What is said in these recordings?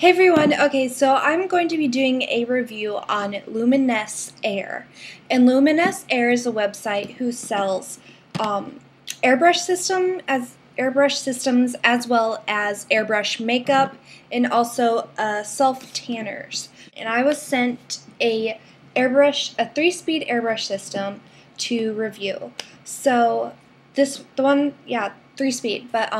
Hey everyone, okay, so I'm going to be doing a review on Luminess Air. And Luminess Air is a website who sells airbrush systems as well as airbrush makeup and also self-tanners. And I was sent a 3-speed airbrush system to review. So the 3-speed, but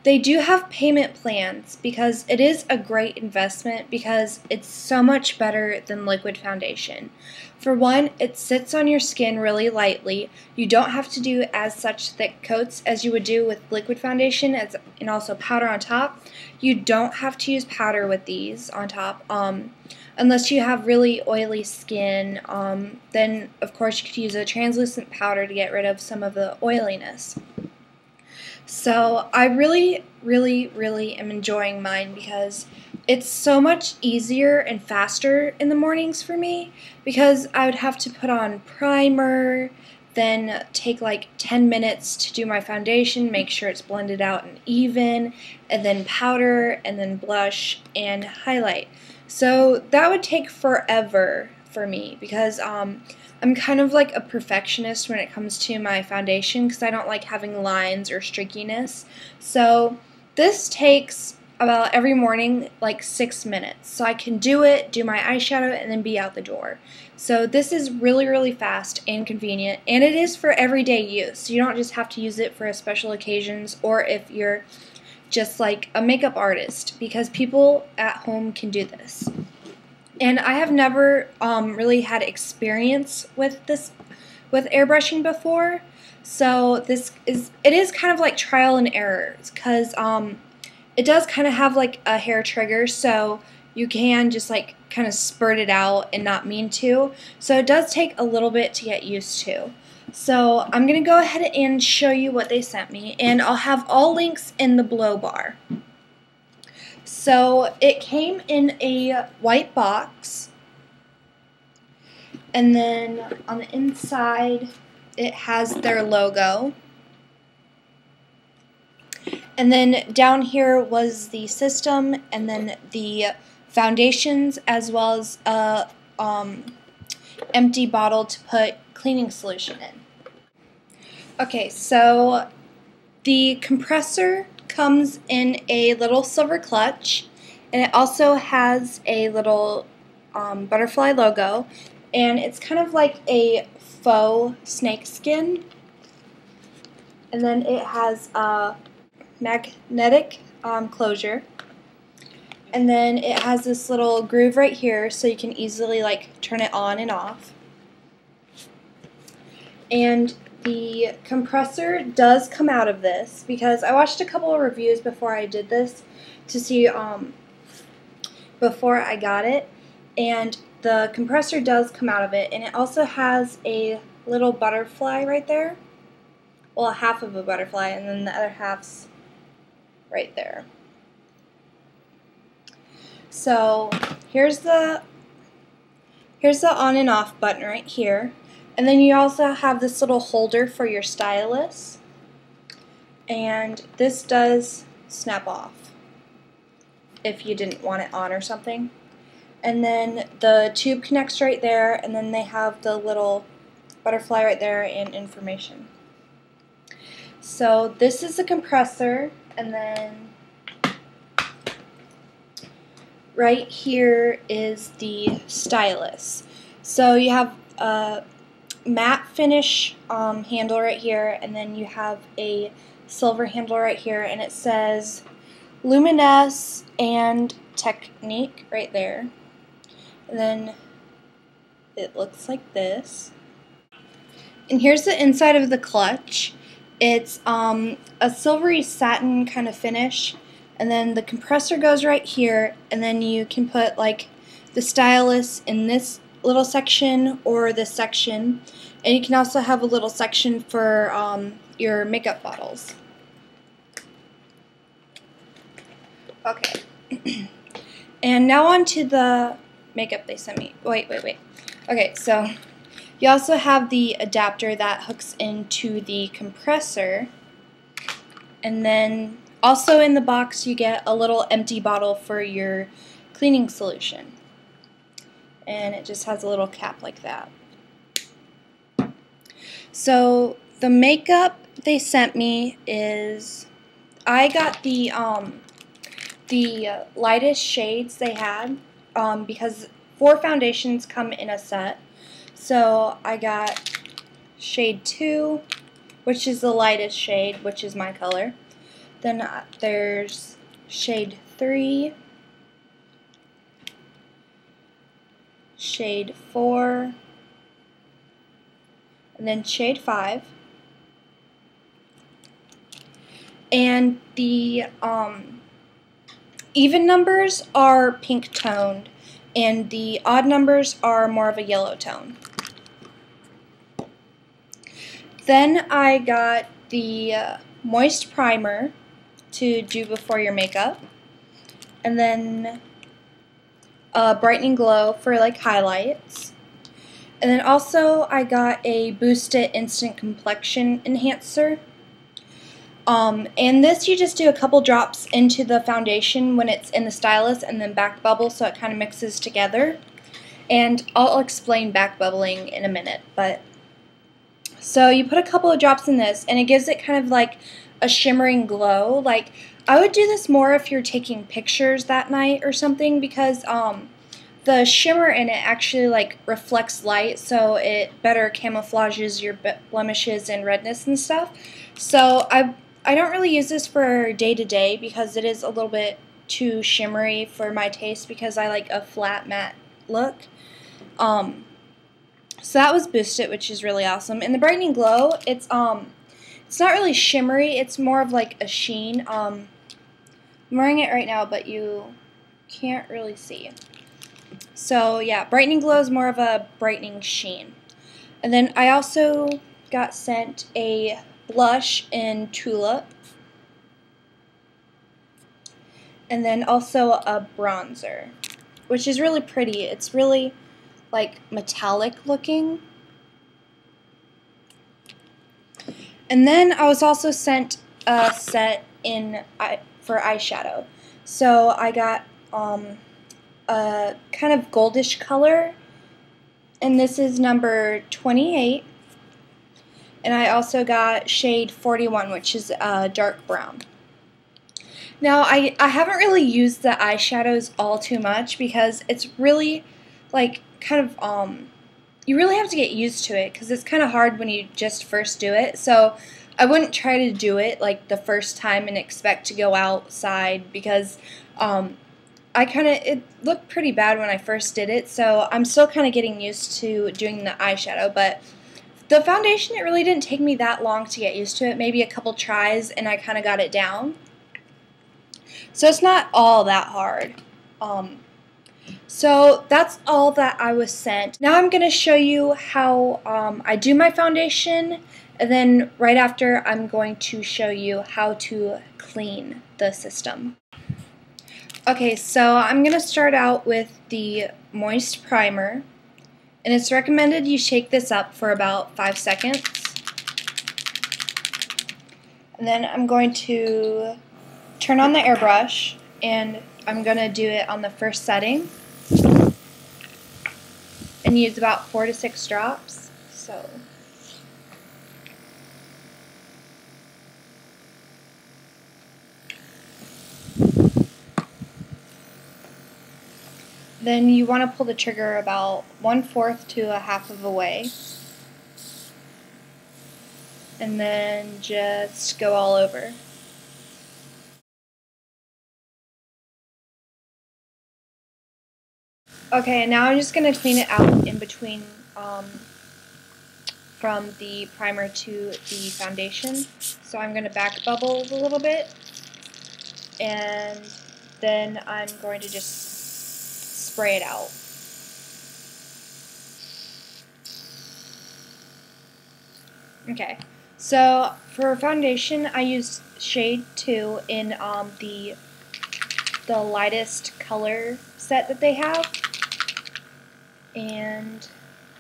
they do have payment plans because it is a great investment because it's so much better than liquid foundation. For one, it sits on your skin really lightly. You don't have to do as such thick coats as you would do with liquid foundation and also powder on top. You don't have to use powder with these on top unless you have really oily skin. Then of course you could use a translucent powder to get rid of some of the oiliness. So I really am enjoying mine because it's so much easier and faster in the mornings for me because I would have to put on primer, then take like 10 minutes to do my foundation, make sure it's blended out and even, and then powder, and then blush and highlight. So that would take forever for me because I'm kind of like a perfectionist when it comes to my foundation because I don't like having lines or streakiness. So this takes about every morning like 6 minutes. So I can do my eyeshadow, and then be out the door. So this is really fast and convenient, and it is for everyday use. You don't just have to use it for special occasions or if you're just like a makeup artist, because people at home can do this. And I have never really had experience with airbrushing before, so it is kind of like trial and error because it does kind of have like a hair trigger, so you can just like kind of spurt it out and not mean to. So it does take a little bit to get used to. So I'm gonna go ahead and show you what they sent me, and I'll have all links in the below bar. So it came in a white box, and then on the inside it has their logo, and then down here was the system, and then the foundations, as well as a empty bottle to put cleaning solution in. Okay, so the compressor comes in a little silver clutch, and it also has a little butterfly logo, and it's kind of like a faux snake skin, and then it has a magnetic closure, and then it has this little groove right here so you can easily like turn it on and off. And the compressor does come out of this because I watched a couple of reviews before I did this to see before I got it, and the compressor does come out of it, and it also has a little butterfly right there. Well, half of a butterfly, and then the other half's right there. So here's the on and off button right here. And then you also have this little holder for your stylus, and this does snap off if you didn't want it on or something. And then the tube connects right there, and then they have the little butterfly right there and information. So this is the compressor, and then right here is the stylus. So you have a matte finish handle right here, and then you have a silver handle right here, and it says Luminess and Technique right there. And then it looks like this. And here's the inside of the clutch. It's a silvery satin kind of finish, and then the compressor goes right here, and then you can put like the stylus in this little section or this section, and you can also have a little section for your makeup bottles. Okay, and now on to the makeup they sent me. Wait. Okay, so you also have the adapter that hooks into the compressor, and then Also in the box you get a little empty bottle for your cleaning solution. And it just has a little cap like that. So the makeup they sent me is, I got the lightest shades they had because 4 foundations come in a set. So I got shade 2, which is the lightest shade, which is my color. Then there's shade 3, shade 4, and then shade 5. And the even numbers are pink toned, and the odd numbers are more of a yellow tone. Then I got the moist primer to do before your makeup, and then a brightening glow for like highlights. And then also I got a Boost It Instant Complexion Enhancer. And this you just do a couple drops into the foundation when it's in the stylus and then back bubble so it kind of mixes together. And I'll explain back bubbling in a minute. But so you put a couple of drops in this and it gives it kind of like a shimmering glow. Like I would do this more if you're taking pictures that night or something, because the shimmer in it actually like reflects light, so it better camouflages your blemishes and redness and stuff. So I don't really use this for day to day because it is a little bit too shimmery for my taste, because I like a flat matte look. So that was Boost It, which is really awesome. And the brightening glow, it's not really shimmery, it's more of like a sheen. I'm wearing it right now, but you can't really see. So yeah, brightening glow is more of a brightening sheen. And then I also got sent a blush in Tulip, and then also a bronzer, which is really pretty. It's really like metallic looking. And then I was also sent a set for eyeshadow. So I got a kind of goldish color, and this is number 28. And I also got shade 41, which is dark brown. Now, I haven't really used the eyeshadows all too much because it's really, like, kind of, you really have to get used to it because it's kind of hard when you just first do it. So I wouldn't try to do it, like, the first time and expect to go outside because it looked pretty bad when I first did it. So I'm still kind of getting used to doing the eyeshadow, but the foundation, it really didn't take me that long to get used to it, maybe a couple tries, and I kind of got it down. So it's not all that hard. So that's all that I was sent. Now I'm going to show you how I do my foundation, and then right after I'm going to show you how to clean the system. Okay, so I'm going to start out with the moist primer. And it's recommended you shake this up for about 5 seconds. And then I'm going to turn on the airbrush, and I'm going to do it on the first setting. And use about 4 to 6 drops. So then you want to pull the trigger about 1/4 to 1/2 of a way. And then just go all over. Okay, now I'm just going to clean it out in between from the primer to the foundation. So I'm going to back bubble a little bit, and then I'm going to just spray it out. Okay, so for foundation I used shade 2 in the lightest color set that they have. And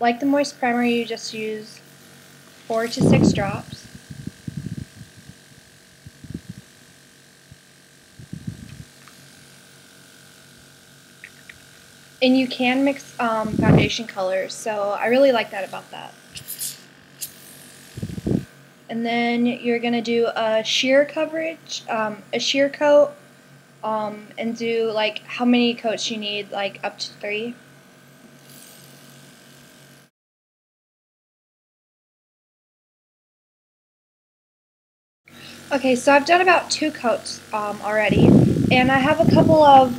like the moist primer, you just use 4 to 6 drops. And you can mix foundation colors, so I really like that about that. And then you're going to do a sheer coverage, a sheer coat, and do like how many coats you need, like up to 3. Okay, so I've done about 2 coats already, and I have a couple of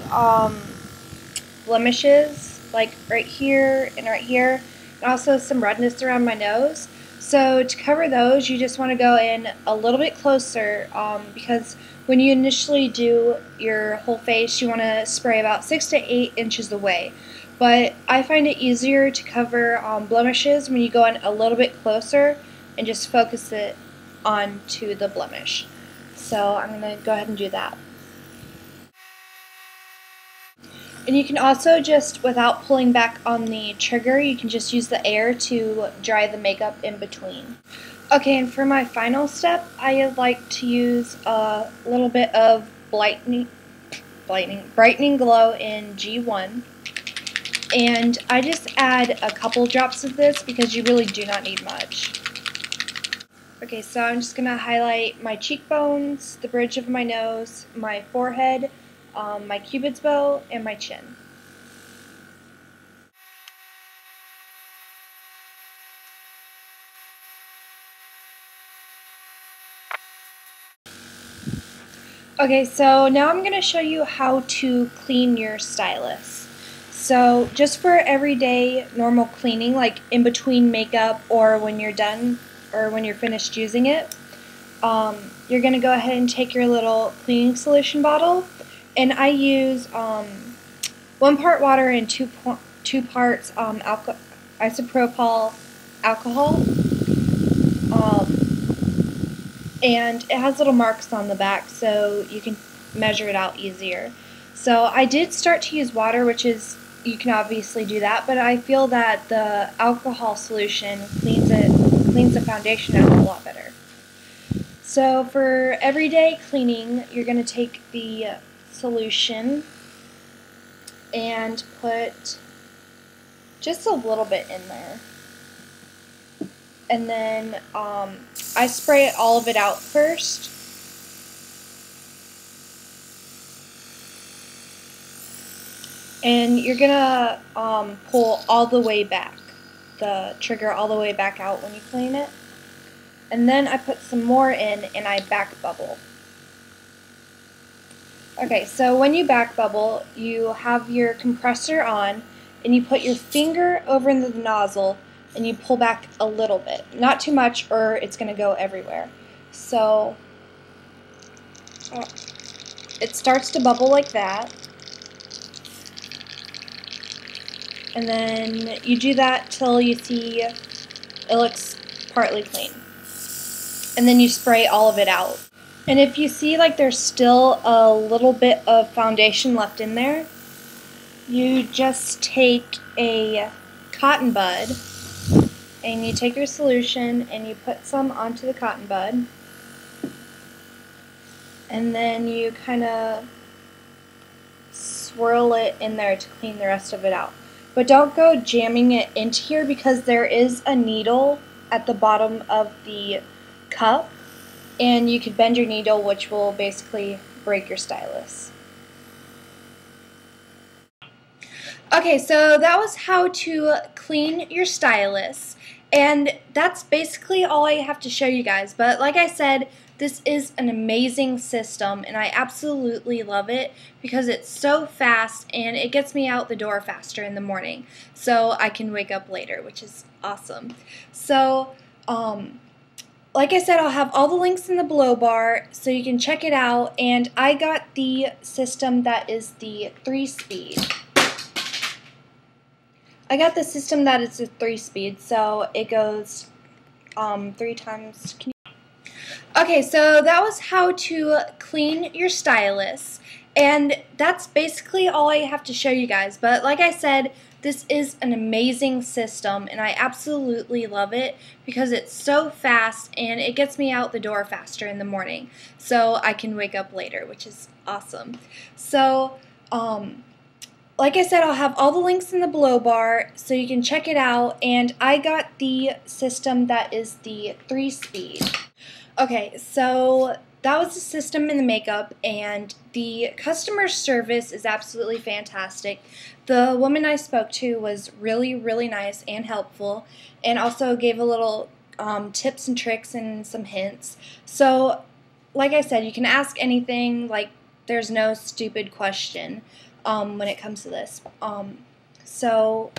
blemishes, like right here and right here, and also some redness around my nose. So to cover those, you just want to go in a little bit closer because when you initially do your whole face, you want to spray about 6 to 8 inches away. But I find it easier to cover blemishes when you go in a little bit closer and just focus it onto the blemish. So I'm going to go ahead and do that. And you can also just, without pulling back on the trigger, you can just use the air to dry the makeup in between. Okay, and for my final step, I like to use a little bit of brightening glow in G1. And I just add a couple drops of this because you really do not need much. Okay, so I'm just going to highlight my cheekbones, the bridge of my nose, my forehead, my cupid's bow, and my chin. Okay, so now I'm going to show you how to clean your stylus. So just for everyday normal cleaning, like in between makeup or when you're done or when you're finished using it, you're going to go ahead and take your little cleaning solution bottle, and I use 1 part water and 2 parts isopropyl alcohol, and it has little marks on the back so you can measure it out easier. So I did start to use water, which is, you can obviously do that, but I feel that the alcohol solution cleans the foundation out a lot better. So for everyday cleaning, you're going to take the solution and put just a little bit in there. And then I spray all of it out first. And you're going to pull all the way back, the trigger all the way back out when you clean it. And then I put some more in and I back bubble. Okay, so when you back bubble, you have your compressor on and you put your finger over into the nozzle and you pull back a little bit. Not too much or it's going to go everywhere. So it starts to bubble like that. And then you do that till you see it looks partly clean. And then you spray all of it out. And if you see like there's still a little bit of foundation left in there, you just take a cotton bud and you take your solution and you put some onto the cotton bud, and then you kind of swirl it in there to clean the rest of it out. But don't go jamming it into here because there is a needle at the bottom of the cup, and you could bend your needle, which will basically break your stylus. Okay, so that was how to clean your stylus, and that's basically all I have to show you guys. But like I said, this is an amazing system, and I absolutely love it because it's so fast and it gets me out the door faster in the morning so I can wake up later, which is awesome. So, like I said, I'll have all the links in the below bar so you can check it out, and I got the system that is the 3-speed. I got the system that is a 3-speed, so it goes 3 times. Okay, so that was how to clean your stylus, and that's basically all I have to show you guys. But like I said, this is an amazing system, and I absolutely love it because it's so fast and it gets me out the door faster in the morning so I can wake up later, which is awesome. So, like I said, I'll have all the links in the below bar so you can check it out. And I got the system that is the 3-speed. Okay, so that was the system in the makeup, and the customer service is absolutely fantastic. The woman I spoke to was really, really nice and helpful, and also gave a little tips and tricks and some hints. So, like I said, you can ask anything. Like, there's no stupid question when it comes to this. So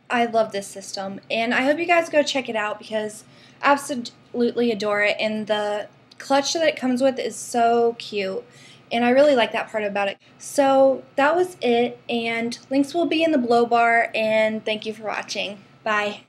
I love this system, and I hope you guys go check it out because I absolutely adore it, and the clutch that it comes with is so cute, and I really like that part about it. So that was it, and links will be in the below bar, and thank you for watching. Bye.